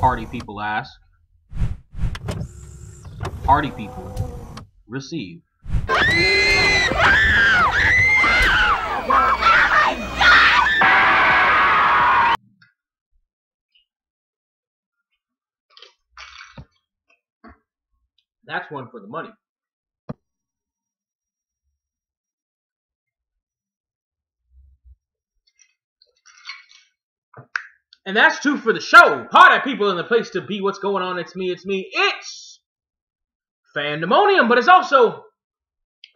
Party people ask. Party people receive. That's one for the money. And that's two for the show. Party people in the place to be. What's going on? It's me. It's Fandemonium, but it's also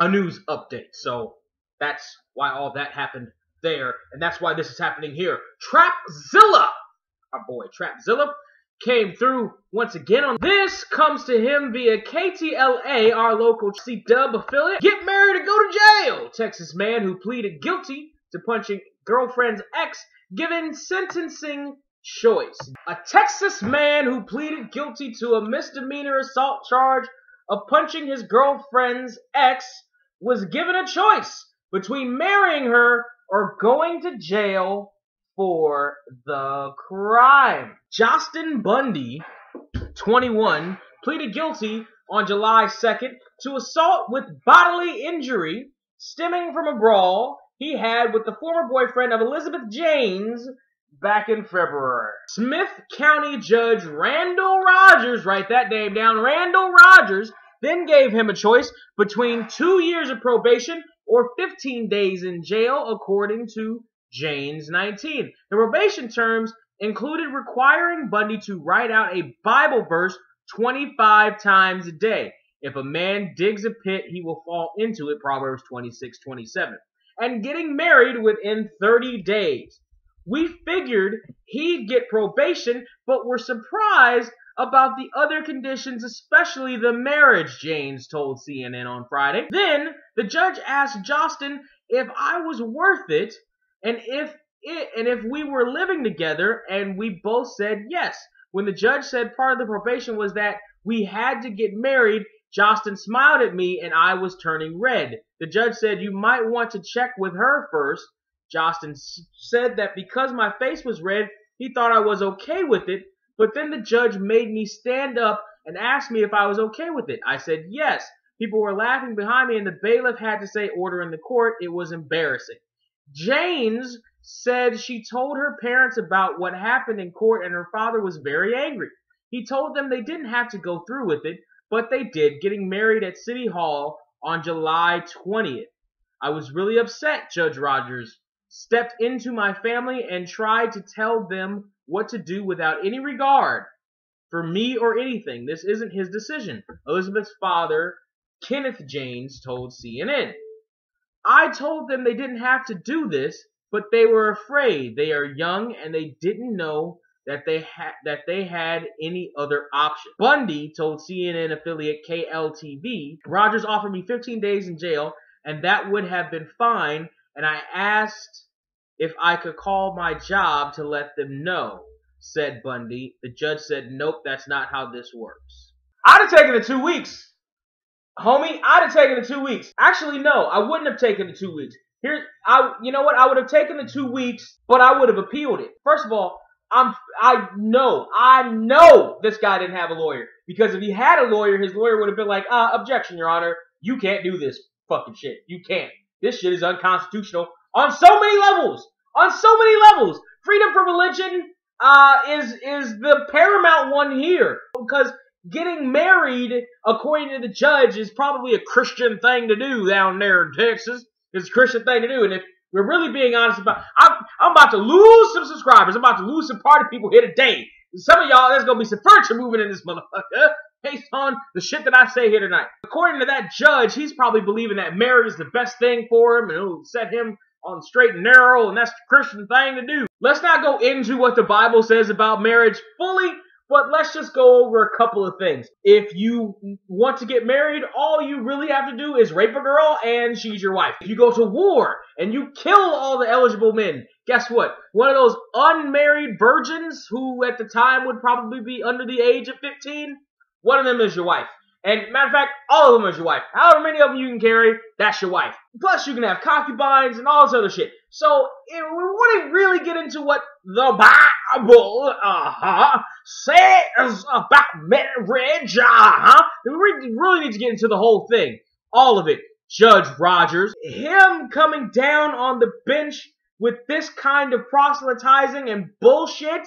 a news update. So that's why all that happened there. And that's why this is happening here. Trapzilla, our boy Trapzilla, came through once again on this. Comes to him via KTLA, our local C-Dub affiliate. Get married and go to jail. Texas man who pleaded guilty to punching girlfriend's ex given sentencing choice. A Texas man who pleaded guilty to a misdemeanor assault charge of punching his girlfriend's ex was given a choice between marrying her or going to jail for the crime. Justin Bundy, 21, pleaded guilty on July 2nd to assault with bodily injury stemming from a brawl he had with the former boyfriend of Elizabeth Janes back in February. Smith County Judge Randall Rogers, write that name down, Randall Rogers, then gave him a choice between 2 years of probation or 15 days in jail, according to Janes 19. The probation terms included requiring Bundy to write out a Bible verse 25 times a day. If a man digs a pit, he will fall into it, Proverbs 26:27. And getting married within 30 days. We figured he'd get probation, but were surprised about the other conditions, especially the marriage, Janes told CNN on Friday. Then, the judge asked Justin if I was worth it, and if we were living together, and we both said yes. When the judge said part of the probation was that we had to get married, Justin smiled at me and I was turning red. The judge said, you might want to check with her first. Justin said that because my face was red, he thought I was okay with it, but then the judge made me stand up and asked me if I was okay with it. I said yes. People were laughing behind me and the bailiff had to say order in the court. It was embarrassing. Janes said she told her parents about what happened in court and her father was very angry. He told them they didn't have to go through with it, but they did, getting married at City Hall on July 20th. I was really upset, Judge Rogers stepped into my family and tried to tell them what to do without any regard for me or anything. This isn't his decision. Elizabeth's father, Kenneth Janes, told CNN. I told them they didn't have to do this, but they were afraid. They are young and they didn't know that they had any other option. Bundy told CNN affiliate KLTV, Rogers offered me 15 days in jail, and that would have been fine, and I asked if I could call my job to let them know, said Bundy. The judge said, nope, that's not how this works. I'd have taken the 2 weeks. Homie, I'd have taken the 2 weeks. Actually, no, I wouldn't have taken the 2 weeks. You know what? I would have taken the 2 weeks, but I would have appealed it. First of all, I know this guy didn't have a lawyer. Because if he had a lawyer, his lawyer would have been like, objection, Your Honor. You can't do this fucking shit. You can't. This shit is unconstitutional on so many levels. On so many levels. Freedom from religion is the paramount one here. Because getting married, according to the judge, is probably a Christian thing to do down there in Texas. It's a Christian thing to do. And if we're really being honest about, I'm about to lose some subscribers. I'm about to lose some party people here today. Some of y'all, there's going to be some furniture moving in this motherfucker based on the shit that I say here tonight. According to that judge, he's probably believing that marriage is the best thing for him and it'll set him on straight and narrow, and that's the Christian thing to do. Let's not go into what the Bible says about marriage fully, but let's just go over a couple of things. If you want to get married, all you really have to do is rape a girl and she's your wife. If you go to war and you kill all the eligible men, guess what? One of those unmarried virgins who at the time would probably be under the age of 15, one of them is your wife. And matter of fact, all of them is your wife. However many of them you can carry, that's your wife. Plus, you can have concubines and all this other shit. So, we wouldn't really get into what the Bible, says about marriage, We really need to get into the whole thing. All of it. Judge Rogers, him coming down on the bench with this kind of proselytizing and bullshit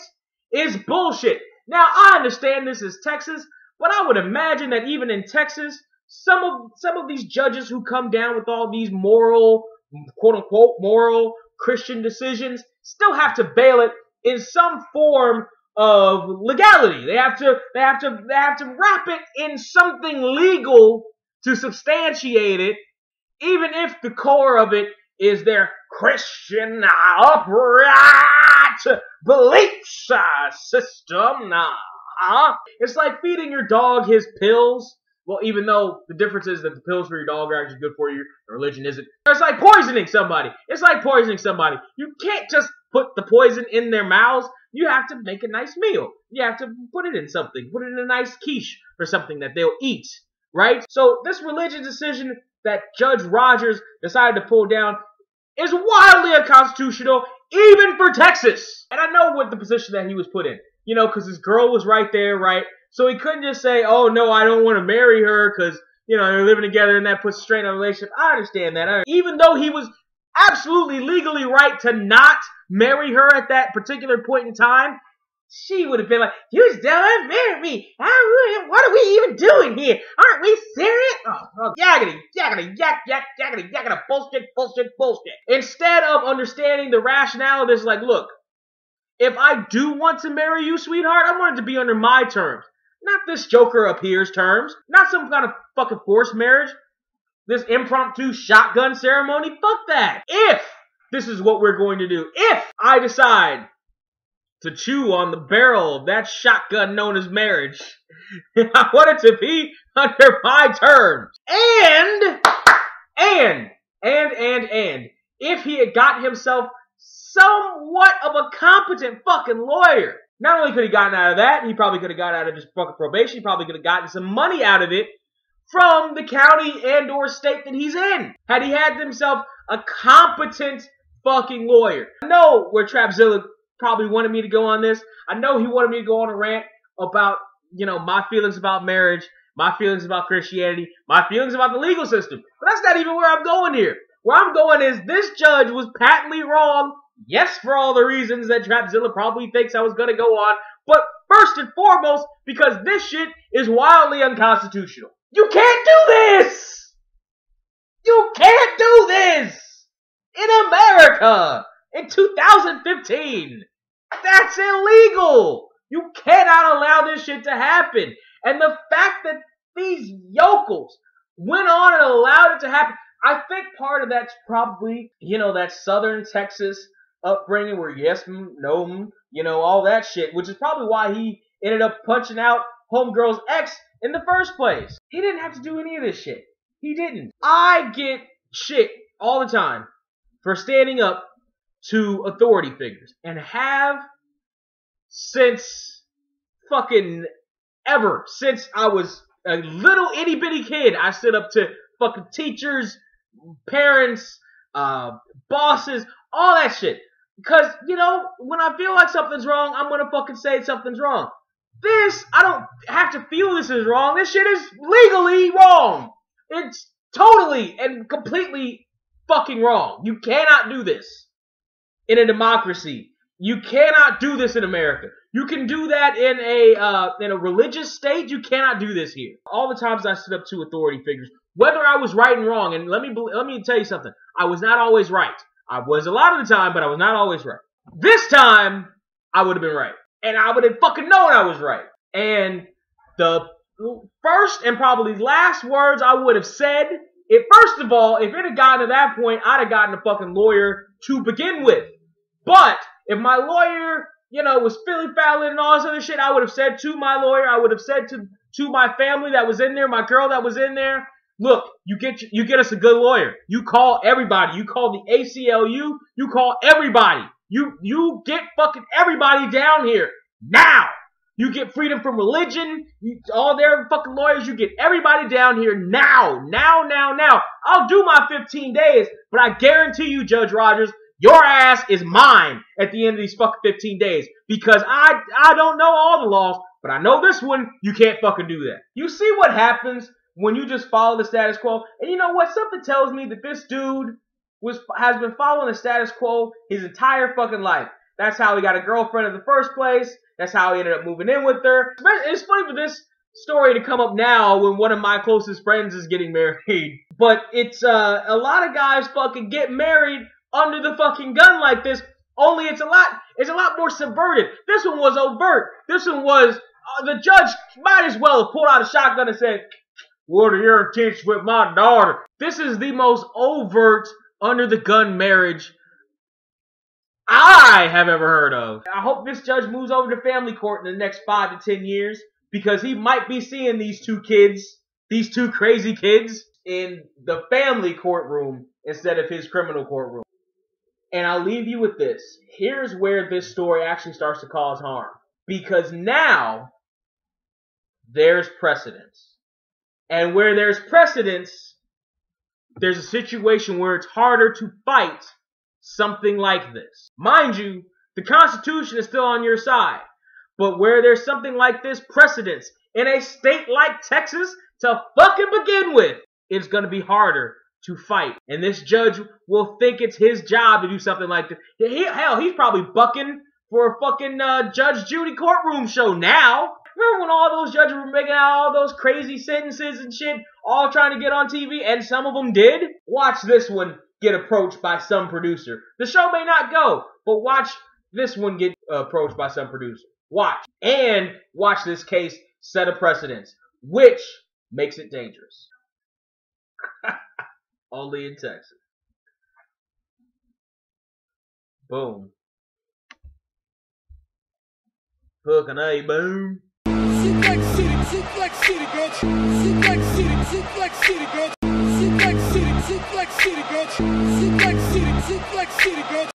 is bullshit. Now, I understand this is Texas, but I would imagine that even in Texas, some of these judges who come down with all these moral, quote-unquote, moral Christian decisions still have to bail it in some form of legality. They have to wrap it in something legal to substantiate it, even if the core of it is their Christian upright belief system. It's like feeding your dog his pills. Well, even though the difference is that the pills for your dog are actually good for you, the religion isn't. It's like poisoning somebody. You can't just put the poison in their mouths. You have to make a nice meal. You have to put it in something. Put it in a nice quiche or something that they'll eat, right? So this religious decision that Judge Rogers decided to pull down is wildly unconstitutional, even for Texas. And I know what the position that he was put in. You know, because his girl was right there, right? So he couldn't just say, oh, no, I don't want to marry her because, you know, they're living together and that puts strain on the relationship. I understand that. Even though he was absolutely legally right to not marry her at that particular point in time, she would have been like, you still haven't married me. What are we even doing here? Aren't we serious? Oh, yaggity, bullshit. Instead of understanding the rationale of this, like, look, if I do want to marry you, sweetheart, I want it to be under my terms. Not this Joker up here's terms. Not some kind of fucking forced marriage. This impromptu shotgun ceremony. Fuck that. If this is what we're going to do, if I decide to chew on the barrel of that shotgun known as marriage, I want it to be under my terms. And if he had gotten himself somewhat of a competent fucking lawyer, not only could he gotten out of that, he probably could have gotten out of his fucking probation, he probably could have gotten some money out of it from the county and or state that he's in. Had he had himself a competent fucking lawyer. I know where Trapzilla probably wanted me to go on this. I know he wanted me to go on a rant about, you know, my feelings about marriage, my feelings about Christianity, my feelings about the legal system. But that's not even where I'm going here. Where I'm going is this judge was patently wrong. Yes, for all the reasons that Trapzilla probably thinks I was going to go on. But first and foremost, because this shit is wildly unconstitutional. You can't do this! You can't do this! In America! In 2015! That's illegal! You cannot allow this shit to happen. And the fact that these yokels went on and allowed it to happen, I think part of that's probably, you know, that southern Texas upbringing where yes, no, you know, all that shit, which is probably why he ended up punching out homegirl's ex in the first place. He didn't have to do any of this shit. He didn't. I get shit all the time for standing up to authority figures and have since fucking ever. Since I was a little itty bitty kid, I stood up to fucking teachers, parents, bosses, all that shit. Because, you know, when I feel like something's wrong, I'm gonna fucking say something's wrong. This, I don't have to feel this is wrong. This shit is legally wrong. It's totally and completely fucking wrong. You cannot do this in a democracy. You cannot do this in America. You can do that in a religious state. You cannot do this here. All the times I stood up to authority figures, whether I was right and wrong, and let me tell you something. I was not always right. I was a lot of the time, but I was not always right. This time, I would have been right. And I would have fucking known I was right. And the first and probably last words I would have said, first of all, if it had gotten to that point, I'd have gotten a fucking lawyer to begin with. But if my lawyer, you know, was filly-falling and all this other shit, I would have said to my lawyer, I would have said to my family that was in there, my girl that was in there, look, you get us a good lawyer. You call everybody. You call the ACLU. You call everybody. You get fucking everybody down here now. You get freedom from religion. All their fucking lawyers. You get everybody down here now. Now. I'll do my 15 days, but I guarantee you, Judge Rogers, your ass is mine at the end of these fucking 15 days. Because I don't know all the laws, but I know this one, you can't fucking do that. You see what happens when you just follow the status quo? And you know what? Something tells me that this dude has been following the status quo his entire fucking life. That's how he got a girlfriend in the first place. That's how he ended up moving in with her. It's funny for this story to come up now when one of my closest friends is getting married. But it's a lot of guys fucking get married under the fucking gun like this. Only it's a lot more subverted. This one was overt. This one was the judge might as well have pulled out a shotgun and said, "What are your intentions with my daughter?" This is the most overt under the gun marriage I have ever heard of. I hope this judge moves over to family court in the next 5 to 10 years, because he might be seeing these two crazy kids, in the family courtroom instead of his criminal courtroom. And I'll leave you with this. Here's where this story actually starts to cause harm. Because now, there's precedence. And where there's precedence, there's a situation where it's harder to fight something like this. Mind you, the Constitution is still on your side. But where there's something like this precedence in a state like Texas to fucking begin with, it's going to be harder to fight. And this judge will think it's his job to do something like this. Hell, he's probably bucking for a fucking Judge Judy courtroom show now. Remember when all those judges were making out all those crazy sentences and shit, all trying to get on TV, and some of them did? Watch this one get approached by some producer. The show may not go, but watch this one get approached by some producer. Watch. And watch this case set a precedence, which makes it dangerous. Only in Texas. Boom. Fucking A, boom. Suplex City, bitch. Suplex City, bitch. Suplex City, bitch. Suplex City, bitch.